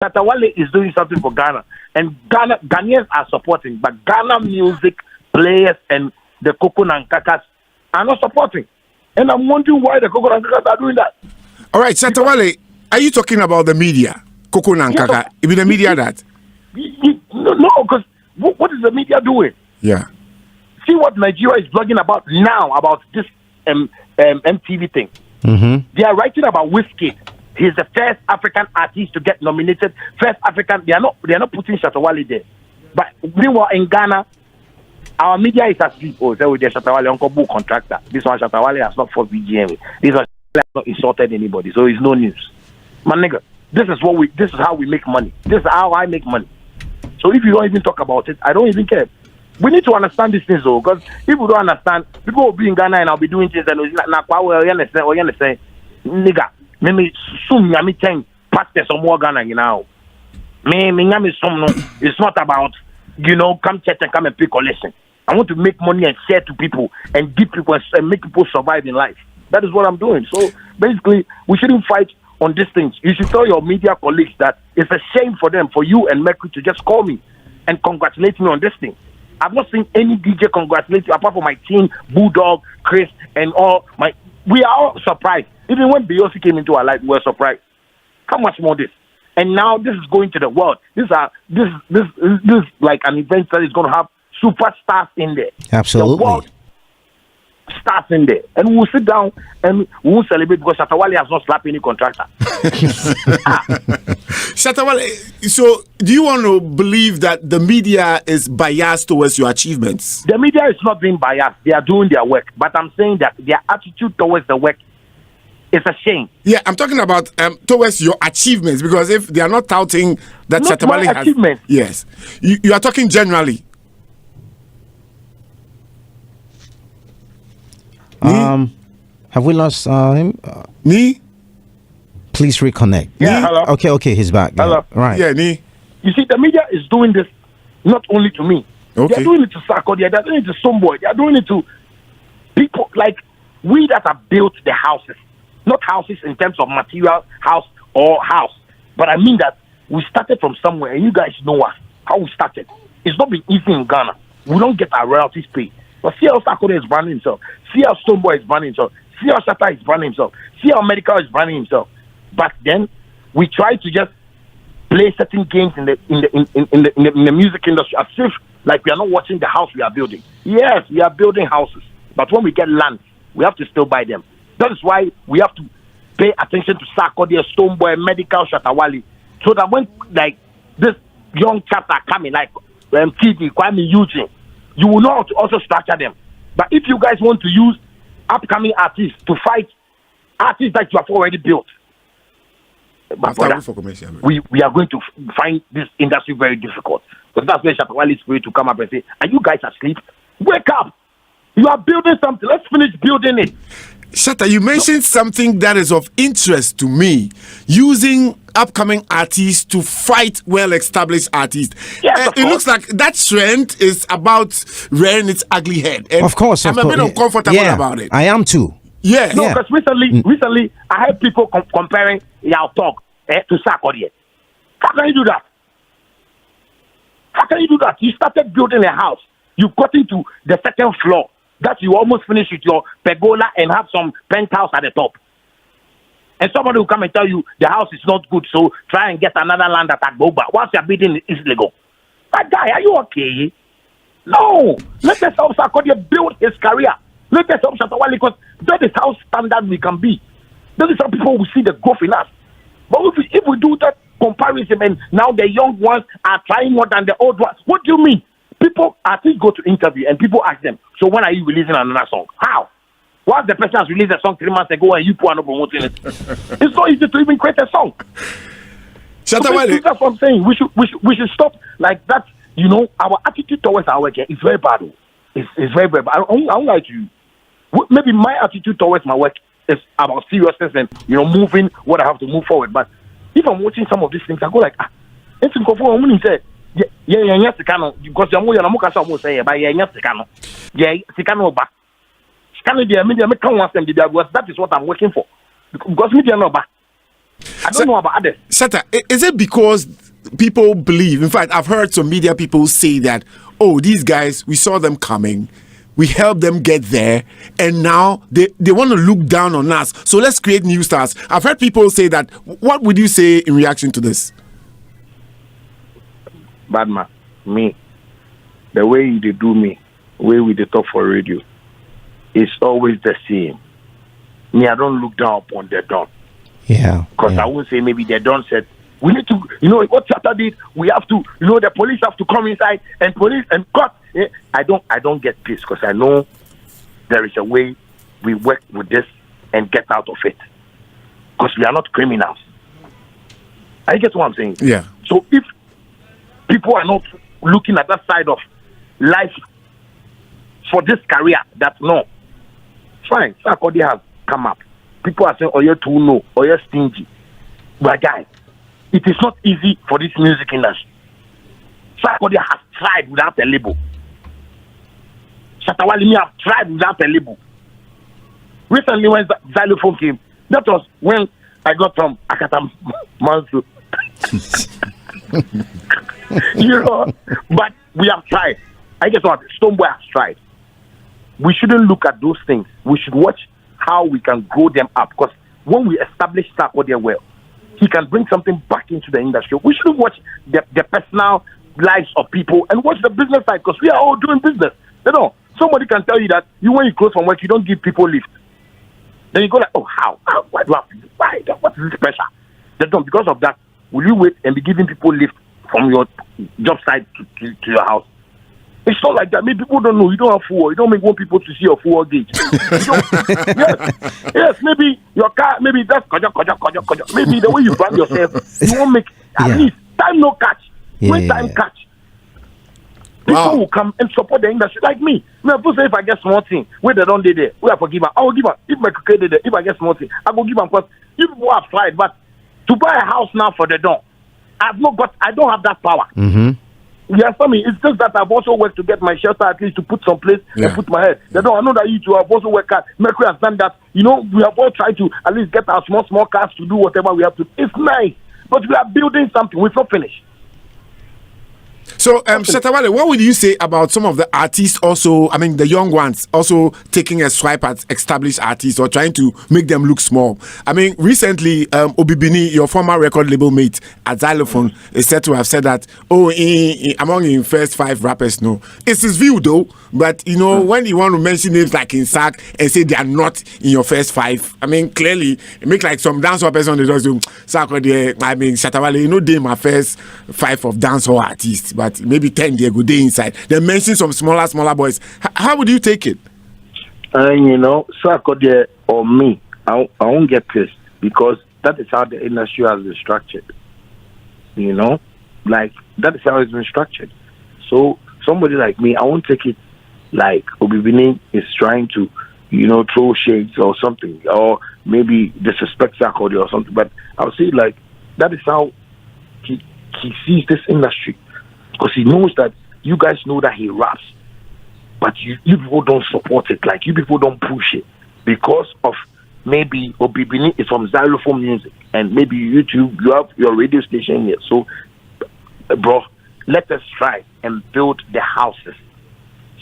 Tatawale is doing something for Ghana, and Ghanaians are supporting, but Ghana music players and the Koko Nankakas are not supporting. And I'm wondering why the Koko Nankakas are doing that. All right, Shatawale, are you talking about the media? Koko Nankaka? Yes, Even the media that? No, because what is the media doing? Yeah. See what Nigeria is blogging about now about this MTV thing. Mm-hmm. They are writing about Wizkid. He's the first African artist to get nominated. First African. They are not putting Shatawale there. But meanwhile in Ghana, our media is asleep. Oh, there with the Shatawale Uncle Boo contractor. This one Shatawale has not fought BGM. This one has not insulted anybody. So it's no news. My nigga, this is how we make money. This is how I make money. So if you don't even talk about it, I don't even care. We need to understand these things though, because if we don't understand, people will be in Ghana and I'll be doing things and you understand, nigga. Me soon yami ten pastors or more Ghana now. Me yami some no. It's not about come church and come and pay collection. I want to make money and share to people and give people and make people survive in life. That is what I'm doing. So basically, we shouldn't fight on these things. You should tell your media colleagues that it's a shame for them, for you and Mercury to just call me and congratulate me on this thing. I've not seen any DJ congratulate you apart from my team, Bulldog, Chris, and all my. We are all surprised. Even when Beyonce came into our life, we were surprised. How much more this? And now this is going to the world. This is like an event that is going to have superstars in there. Absolutely. The world stars in there. And we'll sit down and we won't celebrate because Shatawale has not slapped any contractor. Shatawale, so do you want to believe that the media is biased towards your achievements? The media is not being biased. They are doing their work. But I'm saying that their attitude towards the work is a shame. Yeah, I'm talking about towards your achievements, because if they are not touting that not Shatawale my has... achievements. Yes. You are talking generally. Have we lost him? Ni? Please reconnect. Yeah, hello. Okay, he's back. Yeah. Hello. Right. Yeah, Ni. You see, the media is doing this not only to me. Okay. They're doing it to Sarkodie. They're doing it to Someboy. They're doing it to people like we that have built the houses. Not houses in terms of material house or house. But I mean that we started from somewhere, and you guys know us, how we started. It's not been easy in Ghana. We don't get our royalties paid. But see how Sarkodie is branding himself. See how Someboy is branding himself. See how Shatta is branding himself. See how Medical is branding himself. Back then, we tried to just play certain games in the music industry as if like we are not watching the house we are building. Yes, we are building houses, but when we get land, we have to still buy them. That is why we have to pay attention to Sarkodie, Stonebwoy, Medical, Shatawale, so that when like this young chapter coming, like TD, Kwame Eugene, you will know how to also structure them. But if you guys want to use upcoming artists to fight artists that you have already built, but brother, we are going to find this industry very difficult. Because that's where Shatawale is free to come up and say, are you guys asleep? Wake up! You are building something. Let's finish building it. Shatta, you mentioned something that is of interest to me. Using upcoming artists to fight well-established artists. Yes, it looks like that trend is about rearing its ugly head. And of course. I'm a bit uncomfortable about it. I am too. Yeah. No, because recently, I heard people comparing Yao Talk to Sarkodie. How can you do that? How can you do that? You started building a house. You got into the second floor. That you almost finish with your pergola and have some penthouse at the top. And somebody will come and tell you the house is not good, so try and get another land at Agboba. Once you're bidding, it's legal. That guy, are you okay? No. Let us help Sarkodie build his career. Let us help Shatawale, because that is how standard we can be. That is how people will see the growth in us. But if we do that comparison and now the young ones are trying more than the old ones, what do you mean? People, artists go to interview and people ask them, so when are you releasing another song? How? Once the person has released a song 3 months ago and you are not promoting it, it's not easy to even create a song. So that's what I'm saying. We should stop like that. You know, our attitude towards our work is very bad. It's very, very bad. I don't like to you. Maybe my attitude towards my work is about seriousness and, moving what I have to move forward. But if I'm watching some of these things, I go like, it's in conform when he said, yeah, because you're more say, but yeah, Sikano back. Sikano, the media, because that is what I'm working for. Because media no back. I don't know about others. Shatta, is it because people believe, in fact, I've heard some media people say that, oh, these guys, we saw them coming, we helped them get there, and now they want to look down on us. So let's create new stars. I've heard people say that. What would you say in reaction to this? Badman, me, the way they do me, the way we talk for radio, it's always the same. Me, I don't look down upon the Don. Yeah. Because I won't say maybe the Don said, we need to, what Shatta did, we have to, the police have to come inside and police and cut. I don't get this because I know there is a way we work with this and get out of it. Because we are not criminals. I get what I'm saying. Yeah. So if people are not looking at that side of life for this career, that no, fine, Sarkodie has come up. People are saying, oh, you're too low, or you're stingy. But guys, it is not easy for this music industry. Sarkodie has tried without a label. Shatta Wale have tried without a label. Recently, when Xylophone came, that was when I got from Akatam Mansu. But we have tried. I guess what Stonebwoy has tried. We shouldn't look at those things. We should watch how we can grow them up. Because when we establish Sarkodie well, he can bring something back into the industry. We shouldn't watch the personal lives of people and watch the business side because we are all doing business. Somebody can tell you that when you close from work, you don't give people lift. Then you go like, oh, how? Why do I have to do? Why? What is this pressure? Because of that, will you wait and be giving people lift from your job site to your house? It's not like that. Maybe people don't know. You don't have full. You don't want people to see your full gauge. Yes. Maybe your car. Maybe that's koja. Maybe the way you brand yourself, you won't make at least time no catch. When time catch, people will come and support the industry like me. People say if I get small thing, where they don't do there, we have forgiven. I will give them. If my cookie did there, if I get small thing, I will give them. Because if people have tried, but to buy a house now for the Don, I don't have that power. Mm-hmm. Yes, for me, it's just that I've also worked to get my shelter at least to put some place and put my head. I know that you two have also worked hard. Mercury has done that. We have all tried to at least get our small cars to do whatever we have to. It's nice, but we are building something. We're not finished. So, Shatta Wale, what would you say about some of the artists also, the young ones, also taking a swipe at established artists or trying to make them look small? Recently, Obibini, your former record label mate at Xylophone, is said to have said that, among the first 5 rappers, no. It's his view, though, but, when you want to mention names like Insak and say they are not in your first 5, clearly, it makes like some dancehall person on the doors, Shatta Wale, they my first 5 of dancehall artists, but maybe 10 they go day inside. They mention some smaller boys. How would you take it? Sarkodie or me, I won't get pissed because that is how the industry has been structured. Like that is how it's been structured. So somebody like me, I won't take it like Obibini is trying to, throw shades or something, or maybe disrespect Sarkodie or something. But I'll say like that is how he sees this industry. Because he knows that you guys know that he raps, but you people don't support it. Like you people don't push it because of maybe Obibini is from Xylophone Music, and maybe you have your radio station here. So, bro, let us try and build the houses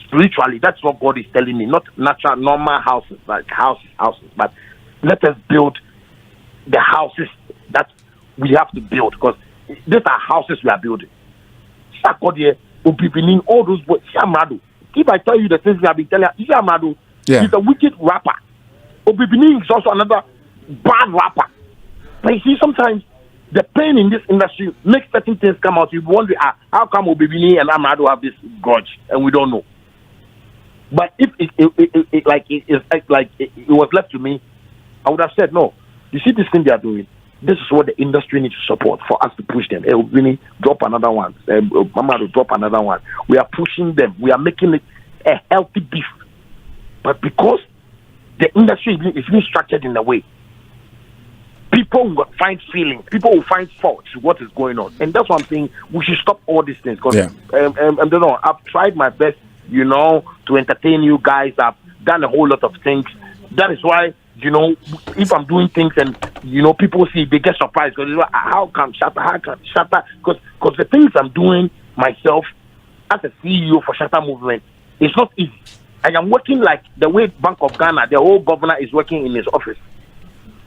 spiritually. That's what God is telling me. Not natural, normal houses like houses, but let us build the houses that we have to build because these are houses we are building. Sarkodie, Obibini, all those boys. Amado. If I tell you the things we have been telling you, Amado, he's a wicked rapper. Obibini is also another bad rapper. But you see, sometimes the pain in this industry makes certain things come out. You wonder, how come Obibini and Amado have this grudge, and we don't know. But if it was left to me, I would have said no. You see this thing they are doing. This is what the industry needs to support for us to push them. Obibini, drop another one. Amado, drop another one. We are pushing them. We are making it a healthy beef. But because the industry is being structured in a way, people will find feelings. People will find faults to what is going on. And that's what I'm saying. We should stop all these things. Because I've tried my best, to entertain you guys. I've done a whole lot of things. That is why you know, if I'm doing things and, you know, people see, they get surprised because how come Shatta? Because the things I'm doing myself as a CEO for Shatta Movement, it's not easy. I am working like the way Bank of Ghana, the whole governor is working in his office.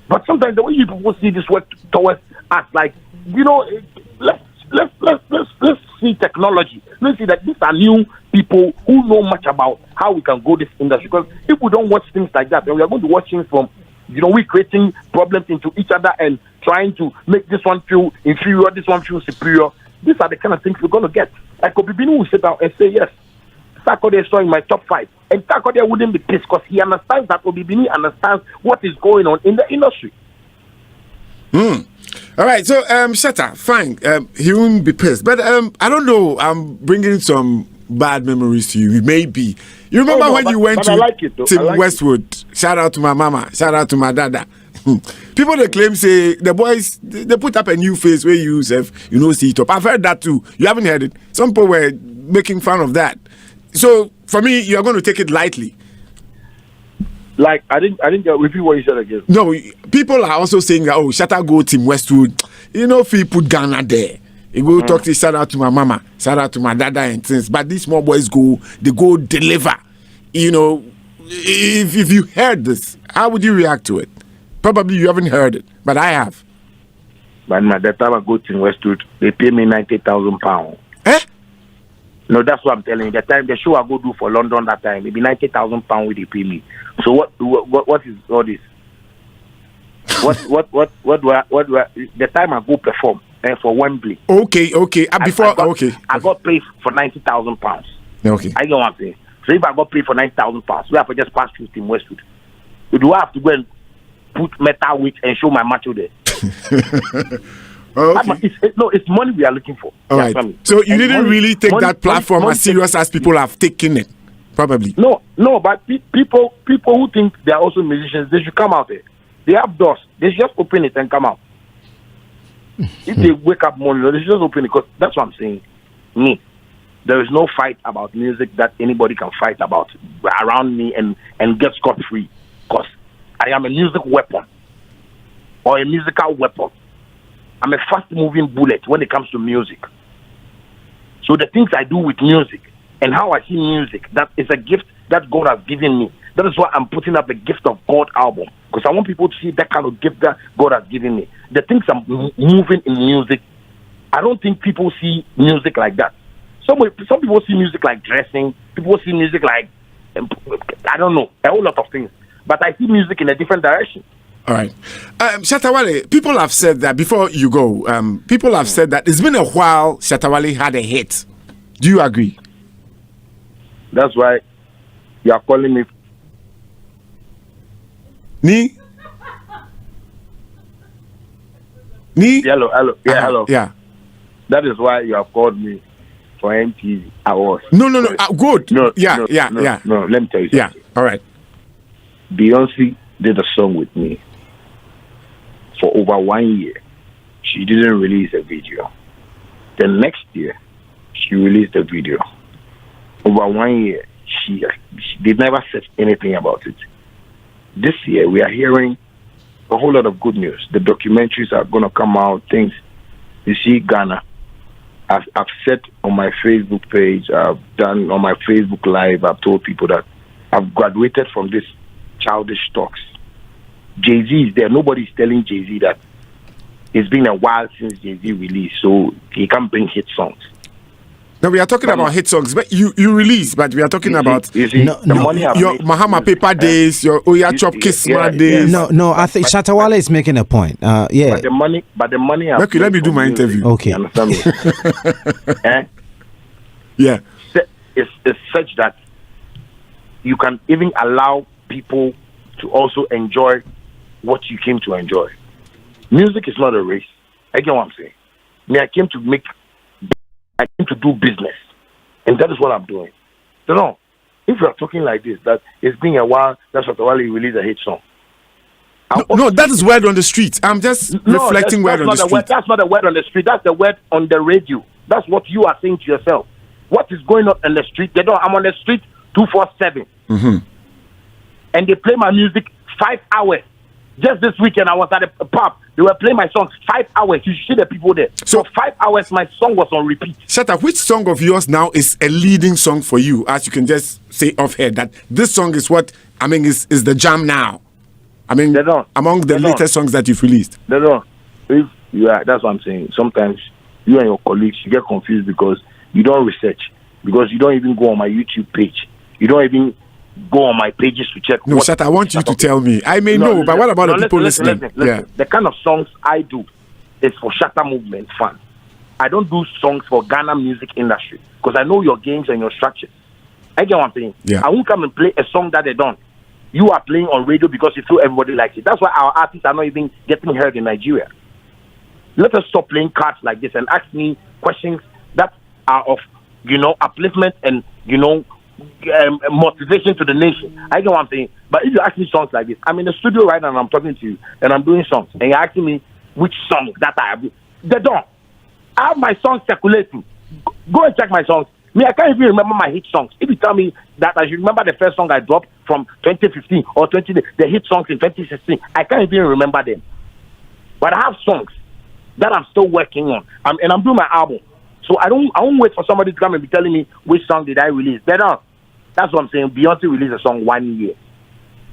But sometimes the way you people see this work towards us, like, you know, let's see technology. Let's see that these are new people who know much about how we can grow this industry. Because if we don't watch things like that, then we are going to watch things from, you know, we creating problems into each other and trying to make this one feel inferior, this one feel superior. These are the kind of things we're going to get. Like Obibini will sit down and say, yes, Sarkodie is in my top 5. And Sarkodie wouldn't be pissed because he understands that Obibini understands what is going on in the industry. All right, so Shatta, fine. He won't be pissed, but I don't know. I'm bringing some bad memories to you. Maybe you remember when you went to Tim Westwood. Shout out to my mama. Shout out to my dada. People they claim say the boys they put up a new face where you yourself you know see it up. I've heard that too. You haven't heard it. Some people were making fun of that. So for me, you're going to take it lightly. Like I didn't repeat what you said again. No, people are also saying that Shatta go Tim Westwood. You know, if he put Ghana there, he go talk to shout out to my mama, shout out to my dada and things. But these small boys they go deliver. You know, if you heard this, how would you react to it? Probably you haven't heard it, but I have. But at the time I go to Westwood, they pay me £90,000. Eh? No, that's what I'm telling you. The show I go do for London that time, it be £90,000 with they pay me. So what is all this? What the time I go perform for Wembley? Okay. I got paid for £90,000. Okay. I don't want to say. So if I got paid for £90,000, we have to just pass 15 Westwood. Do I have to go and put metal weight and show my macho there? Okay. It's money we are looking for. All right. So you didn't really take that platform as serious as people have taken it, probably. No. But people who think they are also musicians, they should come out there. They have doors. They should just open it and come out. If they wake up morning, they should just open it. Because that's what I'm saying. Me, there is no fight about music that anybody can fight about around me and get scot free. Because I am a music weapon or a musical weapon. I'm a fast-moving bullet when it comes to music. So the things I do with music and how I see music, that is a gift that God has given me. That is why I'm putting up the Gift of God album. Because I want people to see that kind of gift that God has given me. The things I'm moving in music, I don't think people see music like that. Some people see music like dressing. People see music like, I don't know, a whole lot of things. But I see music in a different direction. All right. Shatta Wale, people have said that, before you go, people have said that it's been a while Shatta Wale had a hit. Do you agree? That's why you are calling me. Ni? Hello. Yeah, hello. Yeah. That is why you have called me for MTV Awards. No. Good. No, yeah. No, let me tell you something. Yeah, all right. Beyonce did a song with me for over 1 year. She didn't release a video. The next year, she released a video. Over 1 year, they never said anything about it. This year, we are hearing a whole lot of good news. The documentaries are going to come out, things. You see, Ghana, I've said on my Facebook page, I've done on my Facebook Live, I've told people that I've graduated from this childish talks. Jay-Z is there. Nobody's telling Jay-Z that it's been a while since Jay-Z released, so he can't bring hit songs. No, we are talking about hit songs, but you release, but we are talking about money your Mahama Paper Days, your Oya Chop Kisma days. No, I think Shatta Wale is making a point. Yeah. But the money. Okay, let me do my interview. Okay. You understand me? Yeah. It's such that you can even allow people to also enjoy what you came to enjoy. Music is not a race. I get what I'm saying. I came to do business, and that is what I'm doing. So no, if you are talking like this, that it's been a while, that's what while you release a hit song. No, that is word on the street. I'm just reflecting word on the street. That's not a word on the street. That's the word on the radio. That's what you are saying to yourself. What is going on in the street? I'm on the street 247. Mm-hmm. And they play my music 5 hours. Just this weekend, I was at a pub. They were playing my song 5 hours. You should see the people there. So 5 hours, my song was on repeat. Shatta, which song of yours now is a leading song for you? As you can just say off here that this song is what is the jam now. Among the latest songs that you've released. That's what I'm saying. Sometimes you and your colleagues you get confused because you don't research, because you don't even go on my YouTube page. You don't even go on my pages to check. No, Shatta, I want you to tell me. I may know, but what about the people listening? Listen. Yeah. The kind of songs I do is for Shatta Movement fans. I don't do songs for Ghana music industry because I know your games and your structures. I get what I'm saying. Yeah. I won't come and play a song that they don't. You are playing on radio because you feel everybody likes it. That's why our artists are not even getting heard in Nigeria. Let us stop playing cards like this and ask me questions that are of, upliftment and, motivation to the nation. I know what I'm saying. But if you ask me songs like this, I'm in the studio right now and I'm talking to you and I'm doing songs and you're asking me which song that I have. They don't. I have my songs circulating. Go and check my songs. Me, I can't even remember my hit songs. If you tell me that I should remember the first song I dropped from 2015 or the hit songs in 2016, I can't even remember them. But I have songs that I'm still working on. And I'm doing my album. So I won't wait for somebody to come and be telling me which song did I release. They don't. That's what I'm saying. Beyonce released a song 1 year.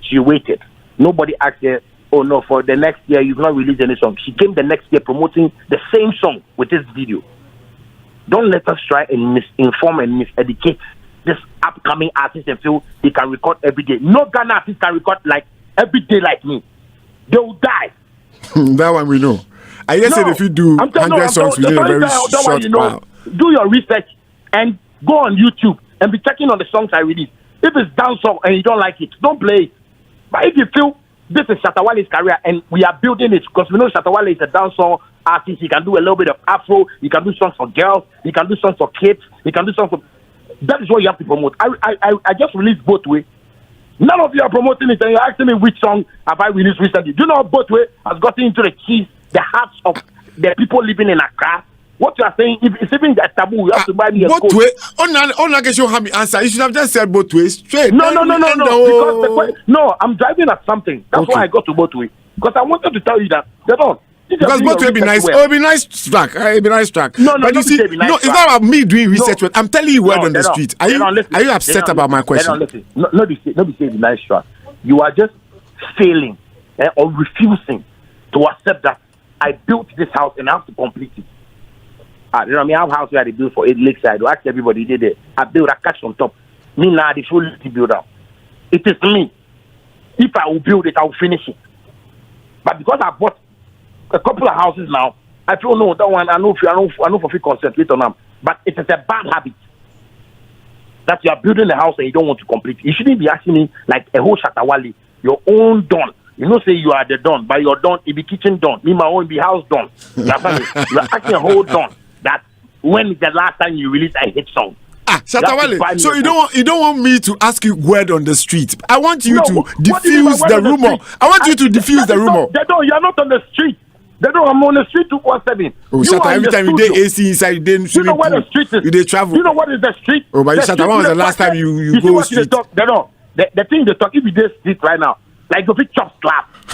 She waited. Nobody asked her, oh no, for the next year you've not released any song. She came the next year promoting the same song with this video. Don't let us try and misinform and miseducate this upcoming artist and feel they can record every day. No Ghana artist can record like every day like me. They will die. That one we know. I just said if you do 100 songs within a very short while. Do your research and go on YouTube and be checking on the songs I release. If it's dancehall and you don't like it, don't play it. But if you feel this is Shatta Wale's career and we are building it, because we know Shatta Wale is a dancehall artist, he can do a little bit of Afro, he can do songs for girls, he can do songs for kids, he can do songs for... That is what you have to promote. I just released Both Way. None of you are promoting it and you're asking me which song have I released recently. Do you know Both Way has gotten into the keys, the hearts of the people living in Accra? What you are saying, if it's even a taboo, you have to buy me a Both Way. I guess you have me answer. You should have just said Both Way straight. No. Because I'm driving at something. That's why I got to Both Way. Because I wanted to tell you that they don't. Because Both Way be nice. Oh, it'll be nice track. It'll be nice track. No, but you see, it's not about me doing research. No, I'm telling you word on the street. Are you upset about my question? No, be saying nice track. You are just failing or refusing to accept that I built this house and I have to complete it. I have a house where they built for 8 Lakeside. I asked everybody did it. I built a catch on top. Me now, the full build up. It is me. If I will build it, I will finish it. But because I bought a couple of houses now, I feel no, that one I know for free concentrate on them. But it is a bad habit that you are building a house and you don't want to complete. You shouldn't be asking me like a whole Shatta Wale, your own done. You know, say you are the done, but your done, it be kitchen done. Me, my own be house done. You are asking a whole done. That when is the last time you released a hit song? Shatta Wale. So you don't want me to ask you word on the street. I want you to diffuse the rumor. I want you to diffuse the rumor. They don't. You are not on the street. They don't. I'm on the street 217. Oh, Shatta, every time you did AC inside, you didn't. You know where the street is. You did travel. You know what is the street? Oh, but Shatta, when was the last time you go street? They don't. The thing they talk. If you did street right now, like the big chop slap. I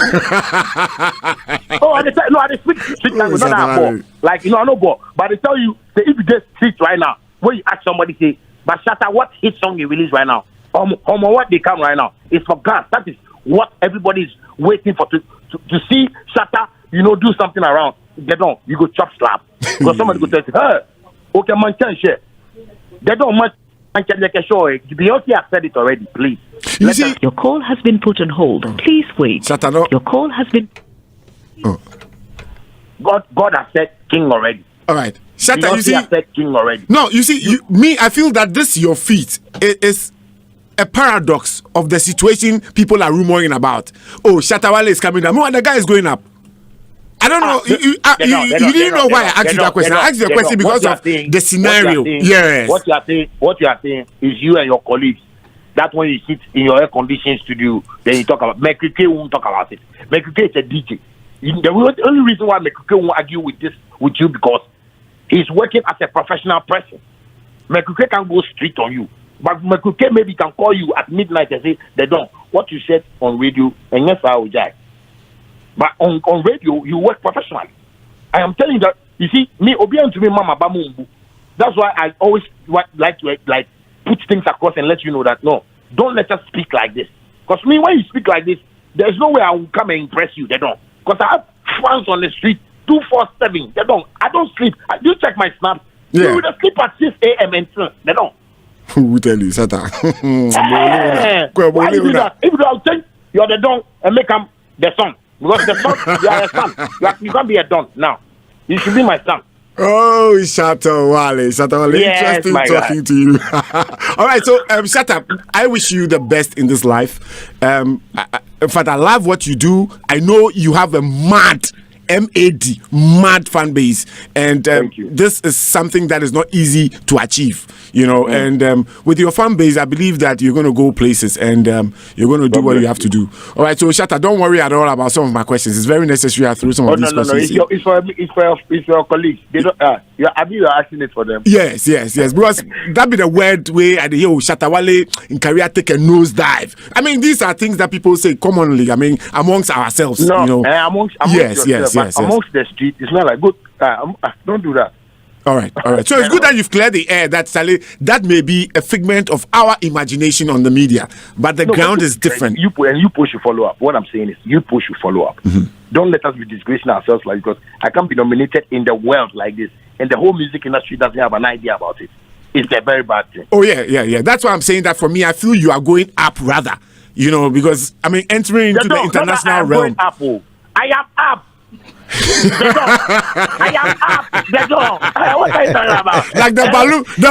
speak street language, not that ball. Like I know ball, but they tell you that if you get street right now, when you ask somebody say, but Shatta, what hit song you release right now? What they come right now? It's for gas. That is what everybody is waiting for to see Shatta, do something around. They don't. You go chop slap because somebody go tell you, hey, okay, man, can share. They don't much. Beyonce has said it already. Please. You see, your call has been put on hold. Please wait. Shatta, no. Your call has been. Oh. God has said king already. All right, Shatta, you see, has said king already. No, you see, I feel that this your feat is a paradox of the situation people are rumoring about. Oh, Shatta Wale is coming down. No, the guy is going up. I don't know. You didn't know why I asked you that question. I asked you the question because of the scenario. Yes. What you are saying is you and your colleagues. That when you sit in your air-conditioned studio, then you talk about... Mekike won't talk about it. Mekike is a DJ. The only reason why Mekike won't argue with you because he's working as a professional person. Mekike can go straight on you. But Mekike maybe can call you at midnight and say, they don't. what you said on radio, and yes, I will jack. But on radio, you work professionally. I am telling you that, you see, me, Obian to me, Mama Bamumbu. That's why I always like to put things across and let you know that, no, don't let us speak like this. Because me, when you speak like this, there's no way I will come and impress you. They don't. Because I have fans on the street 247. They don't. I don't sleep. You check my snap. Yeah. You will sleep at 6 a.m. and they don't. Who will tell you, Satan? Why you do that? If you don't think you're the don and make him the son. Because the son, you are a son. You can't be a don now. You should be my son. Oh, Shatawale. Yes, interesting talking to you. All right, so Shatta, I wish you the best in this life. In fact, I love what you do. I know you have a mad fan base, and this is something that is not easy to achieve, you know. And with your fan base, I believe that you're going to go places, and you're going to do what you have to do. All right, so Shatta, don't worry at all about some of my questions. It's very necessary I throw some of these questions. It's for your colleagues. They don't. You're asking it for them. Yes. Because that'd be the weird way I hear Shatawale in career take a nosedive. I mean, these are things that people say commonly. I mean, amongst ourselves. No, you know. Amongst yes. Amongst the street, it's not like good. Don't do that. All right. So it's good that you've cleared the air. That may be a figment of our imagination on the media, but the ground is different. You push, you follow up. What I'm saying is, you push, you follow up. Mm-hmm. Don't let us be disgracing ourselves like, because I can't be nominated in the world like this, and the whole music industry doesn't have an idea about it. It's a very bad thing. Oh yeah. That's why I'm saying that. For me, I feel you are going up rather. You know, because I mean, entering into the international realm. I am up. I am up. What are you talking about? Like the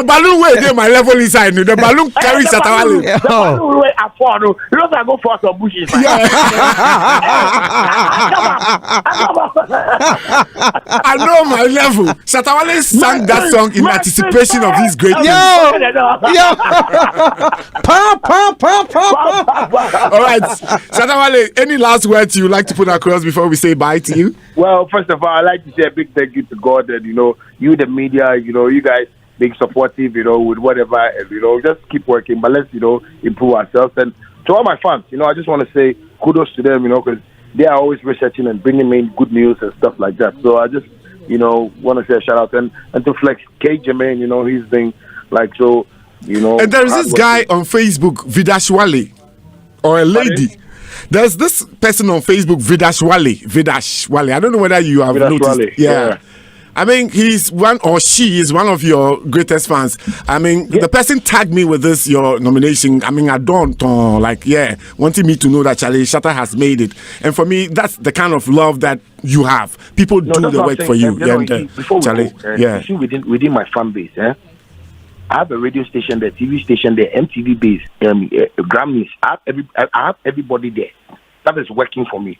balloon way there, my level inside. The balloon carries Shatawale. The balloon way I fall. You know, I go for some bushes. Yeah. I know my level. Shatawale sang that song in anticipation of his great news. Yo. All right, Shatawale, any last words you like to put across before we say bye to you? Well, first of all, I'd like to say a big thank you to God and, you know, you, the media, you know, you guys being supportive, you know, with whatever, and, you know, just keep working, but let's, you know, improve ourselves. And to all my fans, you know, I just want to say kudos to them, you know, because they are always researching and bringing me good news and stuff like that. So I just, you know, want to say a shout out and to Flex K. Jermaine, you know, he's been like, so, you know. And there is this guy on Facebook, Vidashwale, or a lady. Pardon? There's this person on Facebook, Vidashwale. I don't know whether you have noticed. Yeah. I mean, he's one or she is one of your greatest fans. I mean, the person tagged me with this, your nomination. I mean, I don't wanting me to know that Charlie Shatta has made it. And for me, that's the kind of love that you have. People do the work for you. Before we Charlie, go, see within my fan base, I have a radio station there, TV station there, MTV base, Grammys. I have everybody there that is working for me.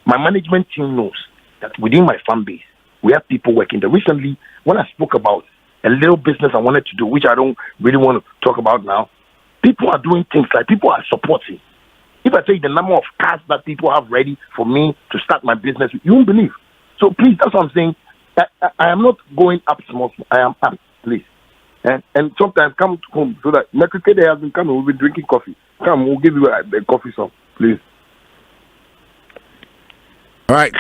My management team knows that within my fan base, we have people working there. Recently, when I spoke about a little business I wanted to do, which I don't really want to talk about now, people are doing things like people are supporting. If I tell you the number of cars that people have ready for me to start my business, you won't believe. So please, that's what I'm saying. I am not going up small. I am up, please. And sometimes come home so that Mekeke has been coming. We've been drinking coffee. Come, we'll give you a coffee song, please. All right.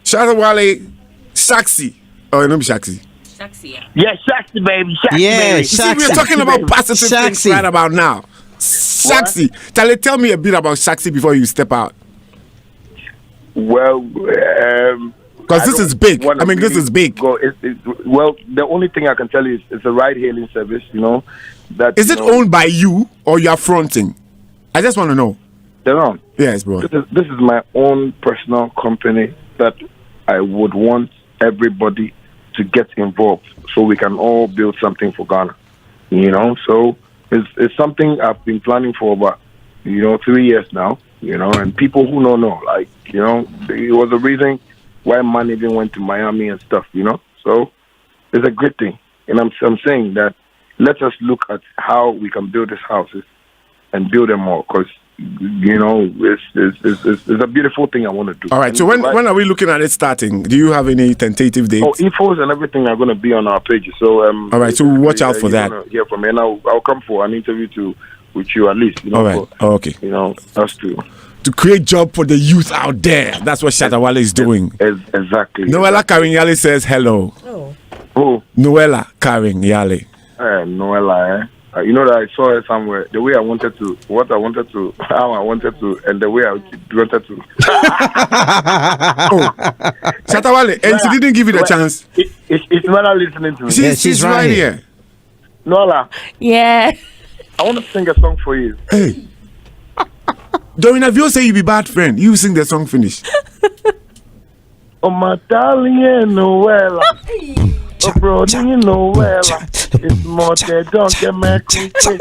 Shatawale, Shaxi. Oh, no, Shaxi. Shaxi, yeah. Yeah, Shaxi, baby. Shaxi, Yeah, baby. See, we're talking about positive things right about now. Shaxi. Tell me a bit about Shaxi before you step out. Well, because this is big. I mean, this is big. Well, the only thing I can tell you is it's a ride-hailing service, you know. Is it owned by you or you're fronting? I just want to know. They're on. Yes, bro. This is my own personal company that I would want everybody to get involved so we can all build something for Ghana. You know, so it's something I've been planning for about, 3 years now, and people who don't know, like, it was a reason why man even went to Miami and stuff, So it's a great thing. And I'm saying that let us look at how we can build these houses and build them more, because it's a beautiful thing I want to do. All right. So when are we looking at it starting? Do you have any tentative dates? Oh, infos and everything are going to be on our pages. So all right. So watch out for that. Hear from me, and I'll come for an interview to with you at least. You know, All right. Okay. You know, that's true. To create job for the youth out there. That's what Shatta Wale is doing. Exactly. Noella Karinyale says hello. Who? Noella Karinyale. Noella, you know that I saw her somewhere. The way I wanted to, how I wanted to, and the way I wanted to. Oh, Shatta Wale, and she didn't give you the chance. It's Noella listening to me. She's right here. Noella, Yeah. I want to sing a song for you. Hey. Dorina Vio say you be bad friend. You sing the song finish. Oh my darling, Noella. Oh brody, Noella. It's more than don't get me quick.